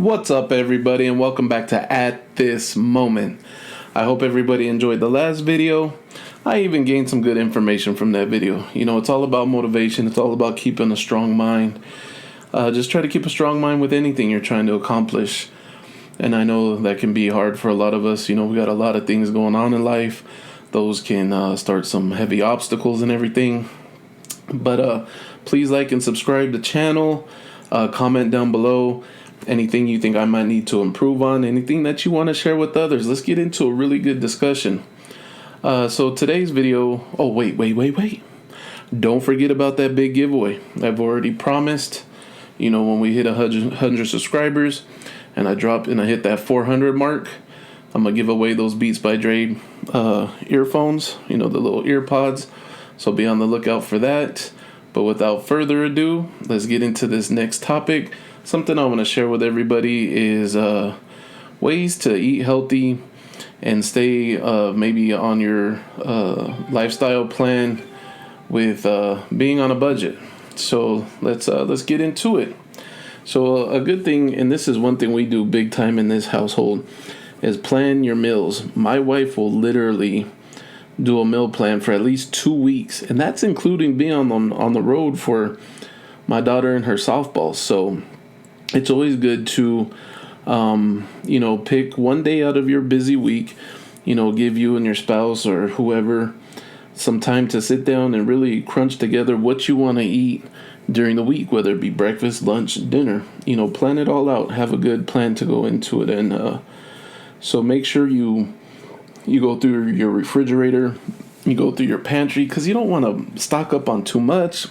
What's up, everybody, and welcome back to At This Moment. I hope everybody enjoyed the last video. I even gained some good information from that video. You know, it's all about motivation. It's all about keeping a strong mind. Just try to keep a strong mind with anything you're trying to accomplish. And I know that can be hard for a lot of us. You know, we got a lot of things going on in life. Those can start some heavy obstacles and everything. But please like and subscribe to the channel. Comment down below anything you think I might need to improve on, anything that you want to share with others. Let's get into a really good discussion. So today's video, wait. Don't forget about that big giveaway. I've already promised, you know, when we hit 100 subscribers and I hit that 400 mark, I'm going to give away those Beats by Dre earphones, you know, the little ear pods. So be on the lookout for that. But without further ado, let's get into this next topic. Something I want to share with everybody is ways to eat healthy and stay maybe on your lifestyle plan with being on a budget. So let's get into it. So a good thing, and this is one thing we do big time in this household, is plan your meals. My wife will literally do a meal plan for at least 2 weeks, and that's including being on the road for my daughter and her softball. So it's always good to pick one day out of your busy week, give you and your spouse or whoever some time to sit down and really crunch together what you want to eat during the week, whether it be breakfast, lunch, dinner. Plan it all out. Have a good plan to go into it. And so make sure you go through your refrigerator, you go through your pantry, because you don't want to stock up on too much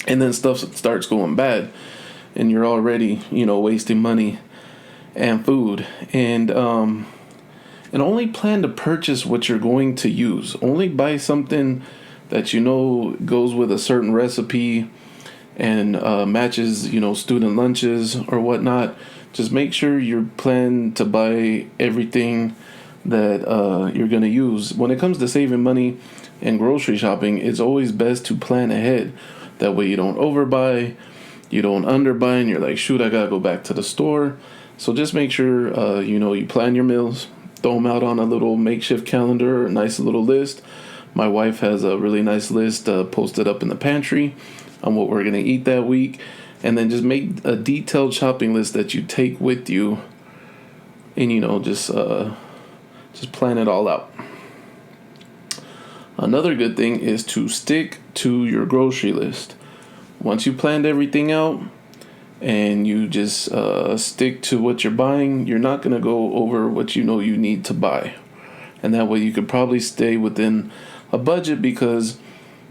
and then stuff starts going bad and you're already, wasting money and food. And only plan to purchase what you're going to use. Only buy something that goes with a certain recipe and matches, student lunches or whatnot. Just make sure you plan to buy everything that you're going to use. When it comes to saving money and grocery shopping, it's always best to plan ahead. That way you don't overbuy, you don't underbuy, and you're like, shoot, I got to go back to the store. So just make sure, you plan your meals, throw them out on a little makeshift calendar or a nice little list. My wife has a really nice list posted up in the pantry on what we're going to eat that week. And then just make a detailed shopping list that you take with you and, just plan it all out. Another good thing is to stick to your grocery list. Once you planned everything out and you just stick to what you're buying, you're not going to go over what you need to buy. And that way you could probably stay within a budget, because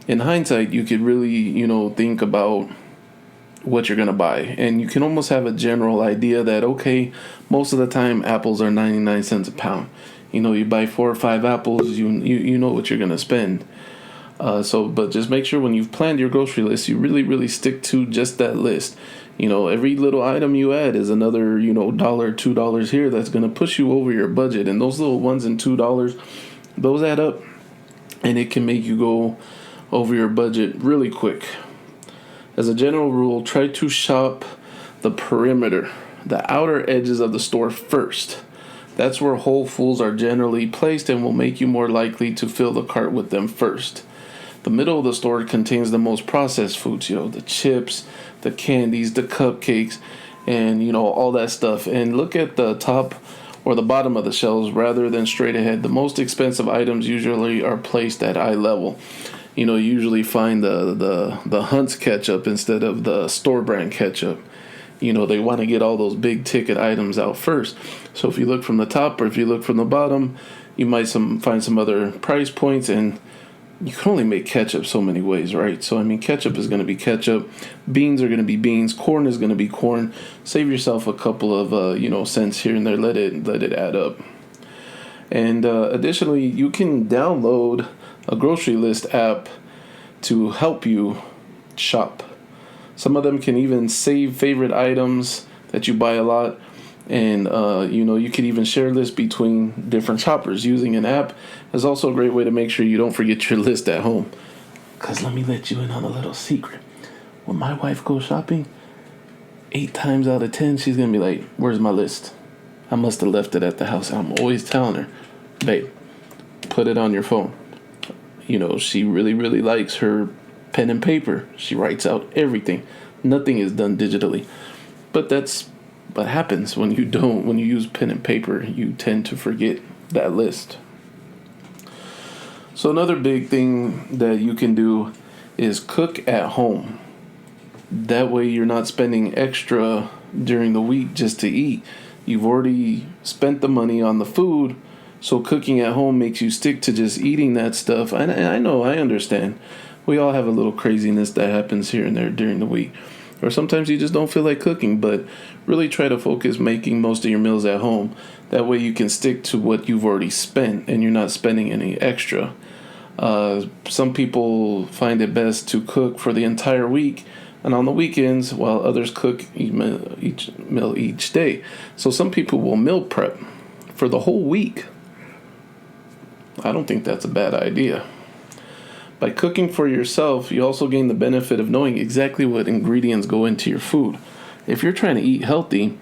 in hindsight you could really, think about what you're going to buy. And you can almost have a general idea that, okay, most of the time apples are 99 cents a pound. You buy 4 or 5 apples, you know what you're going to spend. But just make sure when you've planned your grocery list, you really, really stick to just that list. Every little item you add is another, $1, $2 here that's going to push you over your budget. And those little $1 and $2, those add up, and it can make you go over your budget really quick. As a general rule, try to shop the perimeter, the outer edges of the store first. That's where Whole Foods are generally placed and will make you more likely to fill the cart with them first. The middle of the store contains the most processed foods, the chips, the candies, the cupcakes, and, all that stuff. And look at the top or the bottom of the shelves rather than straight ahead. The most expensive items usually are placed at eye level. You usually find the Hunt's ketchup instead of the store brand ketchup. They want to get all those big ticket items out first. So if you look from the top or if you look from the bottom, you might find some other price points, and you can only make ketchup so many ways, right? So, ketchup is going to be ketchup. Beans are going to be beans. Corn is going to be corn. Save yourself a couple of, cents here and there. Let it add up. And additionally, you can download a grocery list app to help you shop. Some of them can even save favorite items that you buy a lot. And, you could even share lists between different shoppers. Using an app is also a great way to make sure you don't forget your list at home. Because let me let you in on a little secret. When my wife goes shopping, 8 times out of 10, she's going to be like, where's my list? I must have left it at the house. I'm always telling her, babe, put it on your phone. She really, really likes her pen and paper. She writes out everything. Nothing is done digitally. But that's what happens when you use pen and paper. You tend to forget that list. So another big thing that you can do is cook at home. That way you're not spending extra during the week just to eat. You've already spent the money on the food, so cooking at home makes you stick to just eating that stuff. And I know, I understand. We all have a little craziness that happens here and there during the week. Or sometimes you just don't feel like cooking, but really try to focus making most of your meals at home. That way you can stick to what you've already spent and you're not spending any extra. Some people find it best to cook for the entire week and on the weekends, while others cook each meal each day. So some people will meal prep for the whole week. I don't think that's a bad idea. By cooking for yourself, you also gain the benefit of knowing exactly what ingredients go into your food. If you're trying to eat healthy,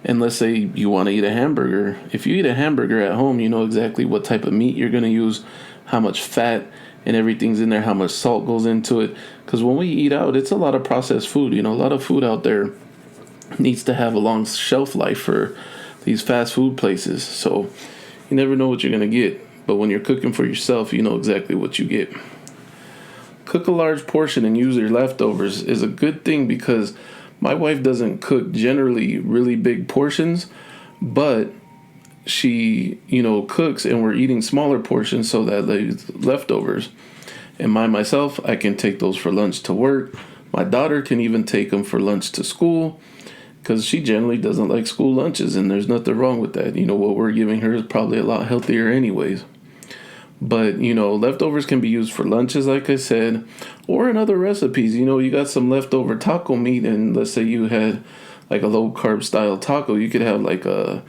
and let's say you want to eat a hamburger, if you eat a hamburger at home, you know exactly what type of meat you're going to use, how much fat and everything's in there, how much salt goes into it. Because when we eat out, it's a lot of processed food. A lot of food out there needs to have a long shelf life for these fast food places. So you never know what you're going to get. But when you're cooking for yourself, you know exactly what you get. Cook a large portion and use your leftovers is a good thing because my wife doesn't cook generally really big portions, but she, cooks and we're eating smaller portions so that leaves leftovers. And myself, I can take those for lunch to work. My daughter can even take them for lunch to school because she generally doesn't like school lunches, and there's nothing wrong with that. What we're giving her is probably a lot healthier anyways. But, leftovers can be used for lunches, like I said, or in other recipes. You got some leftover taco meat, and let's say you had like a low carb style taco. You could have like a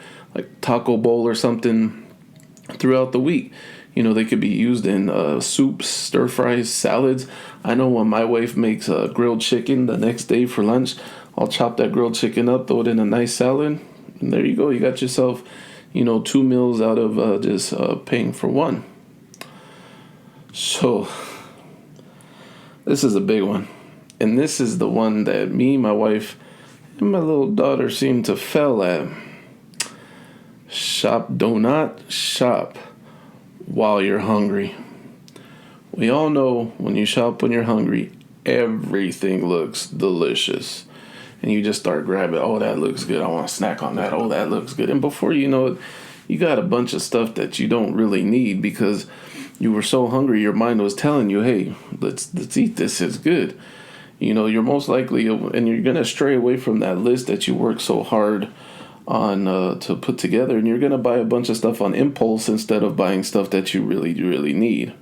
taco bowl or something throughout the week. They could be used in soups, stir fries, salads. I know when my wife makes grilled chicken the next day for lunch, I'll chop that grilled chicken up, throw it in a nice salad, and there you go. You got yourself, 2 meals out of just paying for one. So, this is a big one. And this is the one that me, my wife, and my little daughter seem to fail at. Do not shop while you're hungry. We all know when you shop when you're hungry, everything looks delicious. And you just start grabbing, oh, that looks good. I want to snack on that. Oh, that looks good. And before you know it, you got a bunch of stuff that you don't really need because you were so hungry, your mind was telling you, hey, let's eat this, it's good. You're most likely, and you're going to stray away from that list that you worked so hard on to put together, and you're going to buy a bunch of stuff on impulse instead of buying stuff that you really, really need.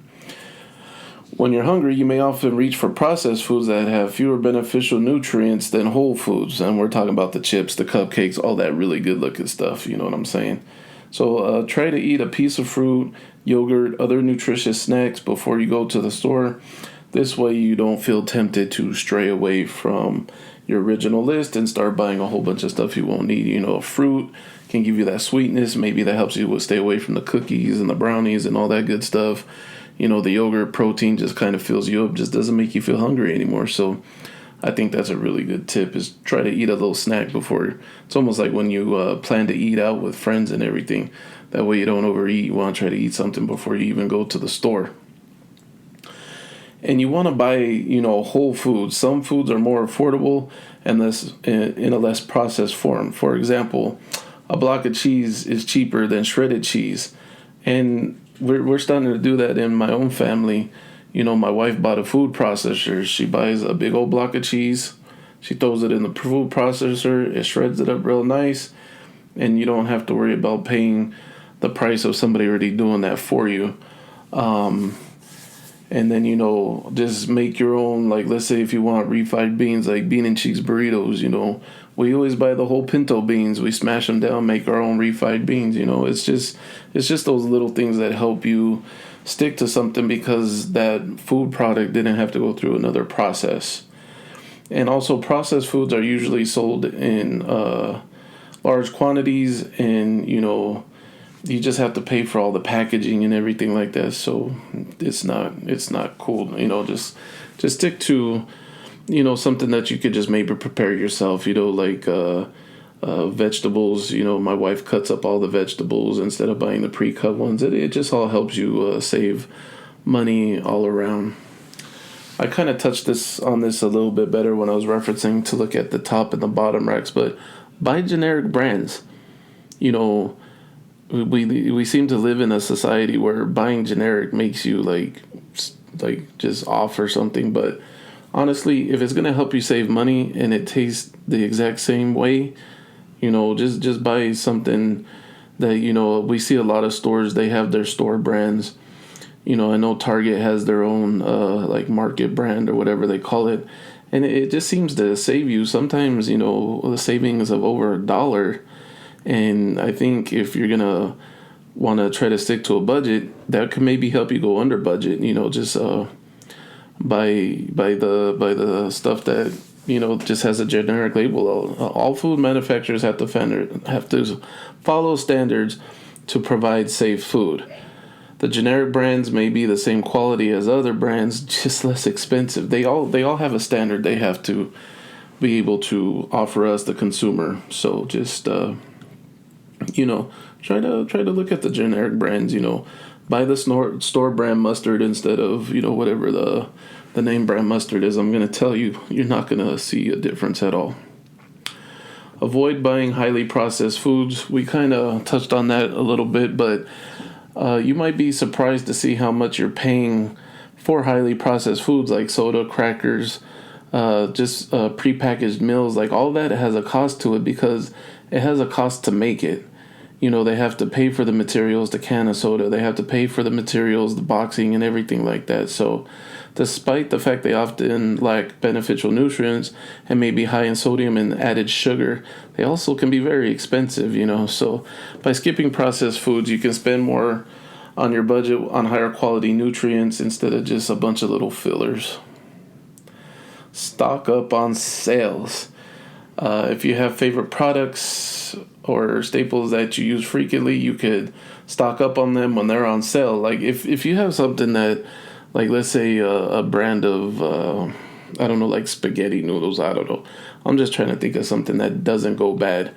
When you're hungry, you may often reach for processed foods that have fewer beneficial nutrients than whole foods, and we're talking about the chips, the cupcakes, all that really good-looking stuff, you know what I'm saying? So try to eat a piece of fruit, yogurt, other nutritious snacks before you go to the store. This way you don't feel tempted to stray away from your original list and start buying a whole bunch of stuff you won't need. Fruit can give you that sweetness. Maybe that helps you stay away from the cookies and the brownies and all that good stuff. The yogurt protein just kind of fills you up, just doesn't make you feel hungry anymore. So I think that's a really good tip, is try to eat a little snack before. It's almost like when you plan to eat out with friends and everything. That way you don't overeat. You want to try to eat something before you even go to the store. And you want to buy, whole foods. Some foods are more affordable and less in a less processed form. For example, a block of cheese is cheaper than shredded cheese. And we're starting to do that in my own family. My wife bought a food processor. She buys a big old block of cheese. She throws it in the food processor. It shreds it up real nice. And you don't have to worry about paying the price of somebody already doing that for you. And then, just make your own, like, let's say if you want refried beans, like bean and cheese burritos, we always buy the whole pinto beans. We smash them down, make our own refried beans, It's just those little things that help you stick to something because that food product didn't have to go through another process. And also, processed foods are usually sold in large quantities, and you just have to pay for all the packaging and everything like that. So it's not cool. Just stick to something that you could just maybe prepare yourself. Like vegetables. My wife cuts up all the vegetables instead of buying the pre-cut ones. It just all helps you save money all around. I kind of touched on this a little bit better when I was referencing to look at the top and the bottom racks, but buy generic brands. We seem to live in a society where buying generic makes you like just off or something, but honestly, if it's going to help you save money and it tastes the exact same way, just buy something that we see a lot of stores, they have their store brands. I know Target has their own like market brand or whatever they call it, and it just seems to save you sometimes the savings of over $1. And I think if you're gonna want to try to stick to a budget, that could maybe help you go under budget. Just buy the stuff that just has a generic label. All food manufacturers have to follow standards to provide safe food. The generic brands may be the same quality as other brands, just less expensive. They all have a standard they have to be able to offer us, the consumer. So just try to look at the generic brands. Buy the store brand mustard instead of whatever the name brand mustard is. I'm gonna tell you, you're not gonna see a difference at all. Avoid buying highly processed foods. We kind of touched on that a little bit, but you might be surprised to see how much you're paying for highly processed foods like soda, crackers, just prepackaged meals. Like all that has a cost to it because it has a cost to make it. They have to pay for the materials, the can of soda. They have to pay for the materials, the boxing, and everything like that. So despite the fact they often lack beneficial nutrients and may be high in sodium and added sugar, they also can be very expensive, So by skipping processed foods, you can spend more on your budget on higher quality nutrients instead of just a bunch of little fillers. Stock up on sales. If you have favorite products or staples that you use frequently, you could stock up on them when they're on sale. Like if you have something that, like let's say a brand of, I don't know, like spaghetti noodles, I don't know. I'm just trying to think of something that doesn't go bad.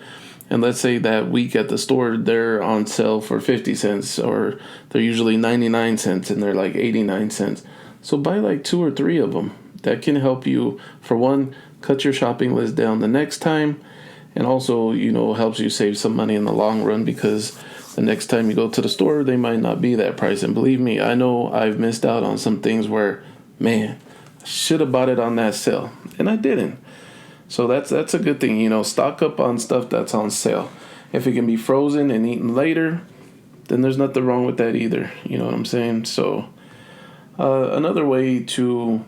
And let's say that week at the store, they're on sale for 50 cents or they're usually 99 cents and they're like 89 cents. So buy like 2 or 3 of them. That can help you, for one, cut your shopping list down the next time, and also helps you save some money in the long run because the next time you go to the store they might not be that price. And believe me, I know I've missed out on some things where, man, I should have bought it on that sale and I didn't. So that's a good thing. Stock up on stuff that's on sale. If it can be frozen and eaten later, then there's nothing wrong with that either. You know what I'm saying? So another way to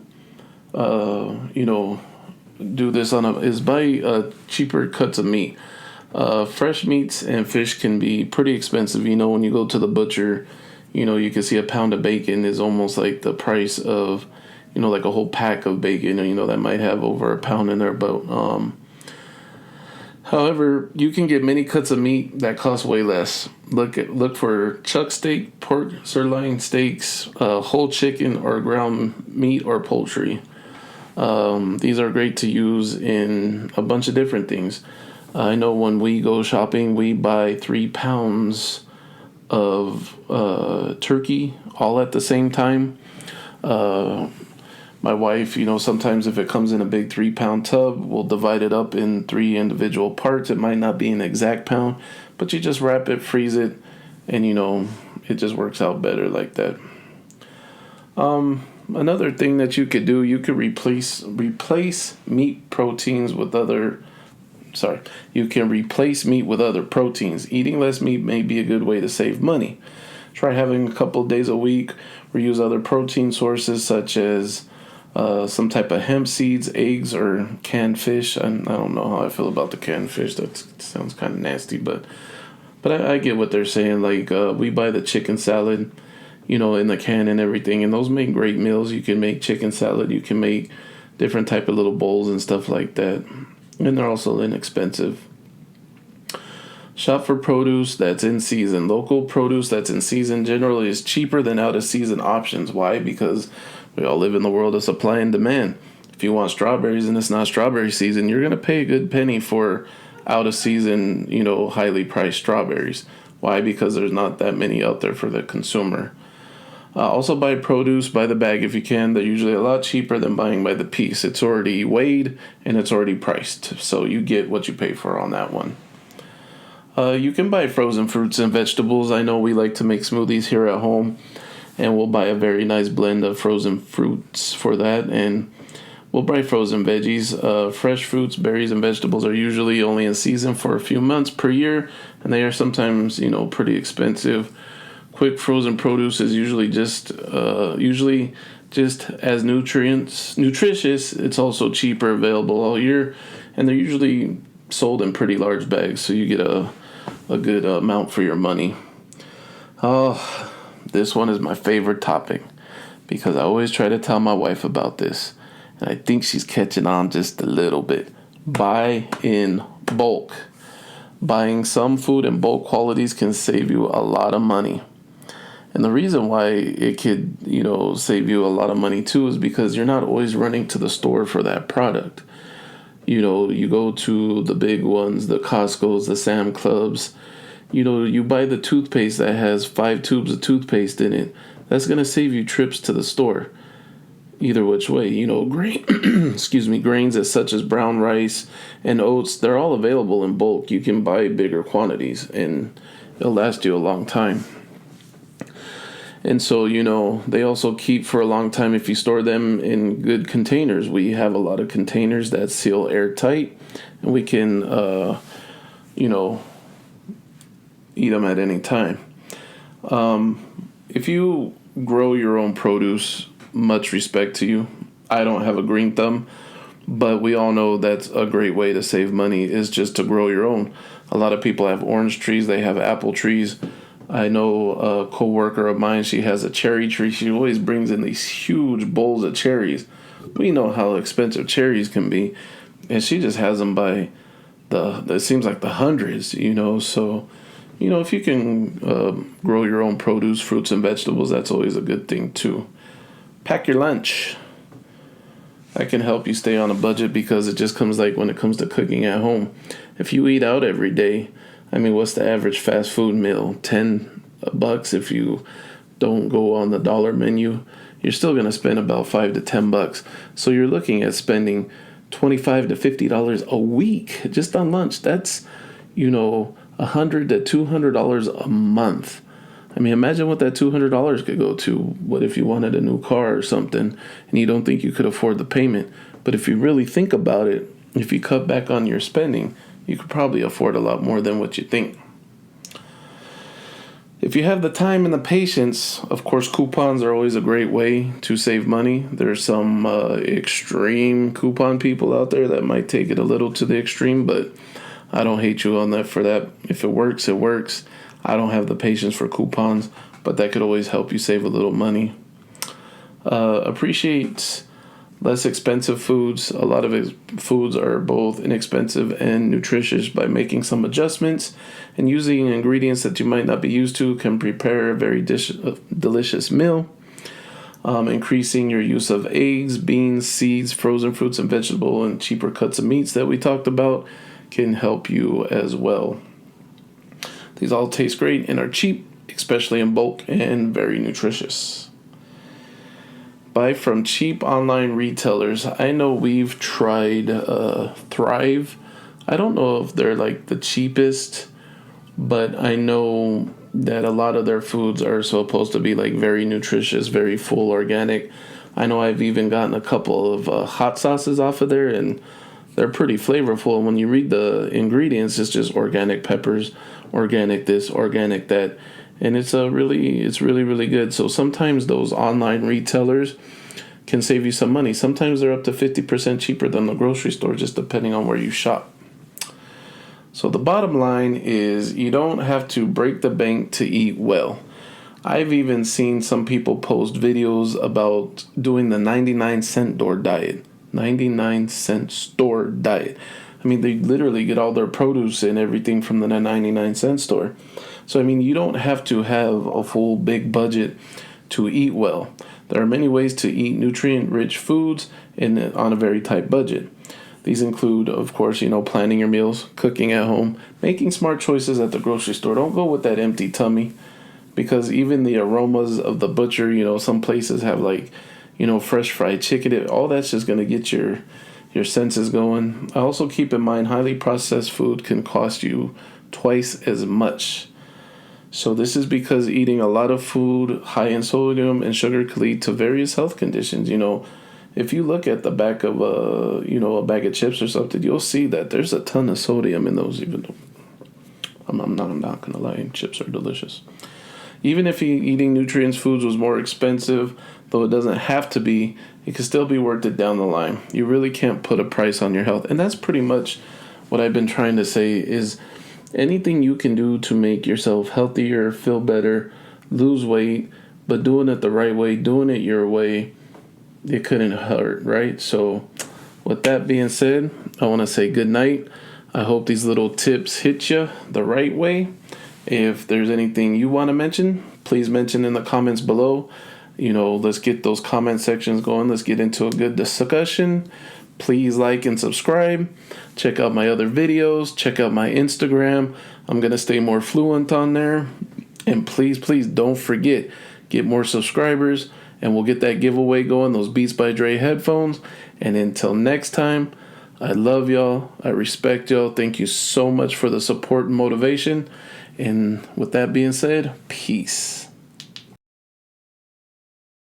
do this is buy cheaper cuts of meat. Fresh meats and fish can be pretty expensive. When you go to the butcher, you can see a pound of bacon is almost like the price of, like a whole pack of bacon. That might have over a pound in there. But however, you can get many cuts of meat that cost way less. Look for chuck steak, pork sirloin steaks, whole chicken, or ground meat or poultry. These are great to use in a bunch of different things. I know when we go shopping, we buy 3 pounds of turkey all at the same time. My wife, sometimes if it comes in a big 3-pound tub, we'll divide it up in 3 individual parts. It might not be an exact pound, but you just wrap it, freeze it, and it just works out better like that. Another thing that you could do, you could replace meat proteins with other. You can replace meat with other proteins. Eating less meat may be a good way to save money. Try having a couple of days a week or use other protein sources such as some type of hemp seeds, eggs, or canned fish. I don't know how I feel about the canned fish. That sounds kind of nasty, but I get what they're saying. Like we buy the chicken salad, in the can and everything, and those make great meals. You can make chicken salad. You can make different type of little bowls and stuff like that. And they're also inexpensive. Shop for produce that's in season. Local produce that's in season generally is cheaper than out of season options. Why? Because we all live in the world of supply and demand. If you want strawberries and it's not strawberry season, you're going to pay a good penny for out of season, highly priced strawberries. Why? Because there's not that many out there for the consumer. Also buy produce by the bag if you can. They're usually a lot cheaper than buying by the piece. It's already weighed and it's already priced. So you get what you pay for on that one. You can buy frozen fruits and vegetables. I know we like to make smoothies here at home, and we'll buy a very nice blend of frozen fruits for that, and we'll buy frozen veggies. Fresh fruits, berries, and vegetables are usually only in season for a few months per year, and they are sometimes, pretty expensive. Quick frozen produce is usually just as nutritious. It's also cheaper, available all year, and they're usually sold in pretty large bags, so you get a good amount for your money. Oh, this one is my favorite topic because I always try to tell my wife about this, and I think she's catching on just a little bit. Buy in bulk. Buying some food in bulk quantities can save you a lot of money. And the reason why it could, save you a lot of money too is because you're not always running to the store for that product. You go to the big ones, the Costco's, the Sam Clubs. You buy the toothpaste that has 5 tubes of toothpaste in it. That's going to save you trips to the store. Either which way, grains such as brown rice and oats, they're all available in bulk. You can buy bigger quantities and it'll last you a long time. And so, they also keep for a long time if you store them in good containers. We have a lot of containers that seal airtight, and we can, eat them at any time. If you grow your own produce, much respect to you. I don't have a green thumb, but we all know that's a great way to save money is just to grow your own. A lot of people have orange trees, they have apple trees. I know a co-worker of mine, she has a cherry tree. She always brings in these huge bowls of cherries. We know how expensive cherries can be. And she just has them by it seems like the hundreds, So, if you can grow your own produce, fruits, and vegetables, that's always a good thing too. Pack your lunch. I can help you stay on a budget because it just comes when it comes to cooking at home. If you eat out every day, what's the average fast food meal? $10 if you don't go on the dollar menu. You're still going to spend about $5 to $10. So you're looking at spending $25 to $50 a week just on lunch. That's, $100 to $200 a month. Imagine what that $200 could go to. What if you wanted a new car or something and you don't think you could afford the payment? But if you really think about it, if you cut back on your spending, you could probably afford a lot more than what you think. If you have the time and the patience, of course, coupons are always a great way to save money. There's some extreme coupon people out there that might take it a little to the extreme, but I don't hate you on that for that. If it works, it works. I don't have the patience for coupons, but that could always help you save a little money. Appreciate less expensive foods. A lot of foods are both inexpensive and nutritious. By making some adjustments and using ingredients that you might not be used to can prepare a very delicious meal. Increasing your use of eggs, beans, seeds, frozen fruits and vegetables, and cheaper cuts of meats that we talked about can help you as well. These all taste great and are cheap, especially in bulk, and very nutritious. Buy from cheap online retailers. I know we've tried Thrive. I don't know if they're the cheapest, but I know that a lot of their foods are supposed to be very nutritious, very full, organic. I know I've even gotten a couple of hot sauces off of there, and they're pretty flavorful. And when you read the ingredients, it's just organic peppers, organic this, organic that. And it's really, really good. So sometimes those online retailers can save you some money. Sometimes they're up to 50% cheaper than the grocery store, just depending on where you shop. So the bottom line is you don't have to break the bank to eat well. I've even seen some people post videos about doing the 99-cent door diet. 99-cent store diet. I mean, they literally get all their produce and everything from the 99-cent store. So, I mean, you don't have to have a full big budget to eat well. There are many ways to eat nutrient-rich foods on a very tight budget. These include, of course, planning your meals, cooking at home, making smart choices at the grocery store. Don't go with that empty tummy, because even the aromas of the butcher, some places have fresh fried chicken. All that's just going to get your senses going. I also keep in mind highly processed food can cost you twice as much. So this is because eating a lot of food high in sodium and sugar could lead to various health conditions. If you look at the back of a bag of chips or something, you'll see that there's a ton of sodium in those. Even though I'm not gonna lie, chips are delicious. Even if eating nutrients foods was more expensive, though it doesn't have to be, it can still be worth it down the line. You really can't put a price on your health. And that's pretty much what I've been trying to say is anything you can do to make yourself healthier, feel better, lose weight, but doing it the right way, doing it your way, it couldn't hurt, right? So with that being said, I want to say good night. I hope these little tips hit you the right way. If there's anything you want to mention, please mention in the comments below. Let's get those comment sections going. Let's get into a good discussion. Please like and subscribe. Check out my other videos. Check out my Instagram. I'm going to stay more fluent on there. And please don't forget, get more subscribers and we'll get that giveaway going, those Beats by Dre headphones. And until next time, I love y'all. I respect y'all. Thank you so much for the support and motivation. And with that being said, peace.